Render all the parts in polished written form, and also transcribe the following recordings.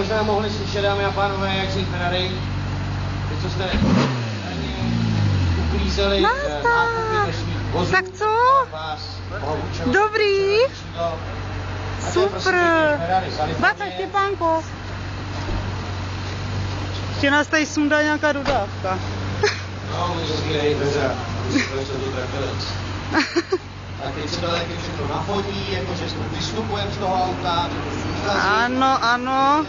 možná mohli slyšet, dámy a pánové, jak zní Ferrari. Vy, co jste uklízeli nákupy dnešních vozů. Tak co? Vás dobrý. Super. 20 Stepánko. Ještě nás tady sundá nějaká dodávka. No, my zvírej dveře. Tak teď se to taky všechno nafotí, jakože vystupujeme z toho auta. Ano, ano.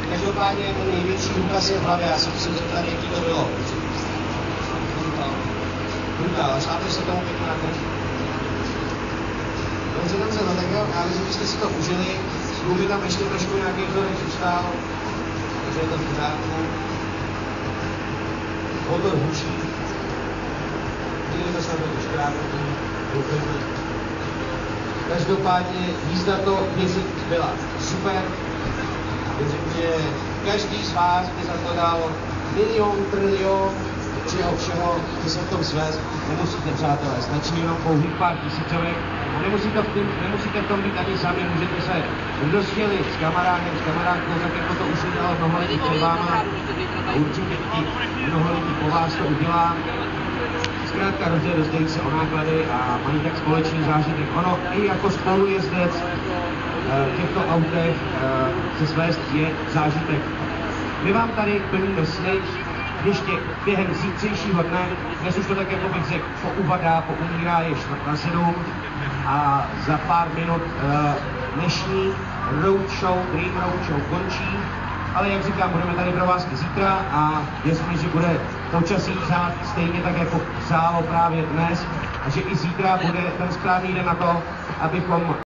Každopádně největší důkaz je v hlavě, já si myslím, že tady jaký to bylo. Brutál, šláte se tomu pěkně na krk. Dobře, no tak jo, já myslím, že jste si to užili. Zkuby tam ještě trošku nějaký vzorek zůstal. Takže je to v pořádku. Motor hučí. Vidíme se na to už krátko. Každopádně jízda to věřit byla super. Věřím, že každý z vás by za to dal milion, trilion, čeho všeho, že se v tom svést. Nemusíte, přátelé, stačí jenom pouhých pár tisícovek. Nemusíte v tom být ani sami, můžete se rozdělit s kamarádem, s kamarádkou, tak jako to už udělalo mnoho lidí před váma. A určitě mnoho lidí po vás to udělá. Zkrátka rozdělí se o náklady a mají tak společný zážitek. Ono i jako spolujezdec v těchto autech se svést je zážitek. My vám tady plníme slib ještě během zítřejšího dne. Dnes už to tak jako bych řekl, pouvadá, poumírá je 6:45 a za pár minut dnešní roadshow, Dream Roadshow končí. Ale jak říkám, budeme tady pro vás i zítra a věřme, že bude počasí přát stejně tak, jako přálo právě dnes a že i zítra bude ten správný den na to, abychom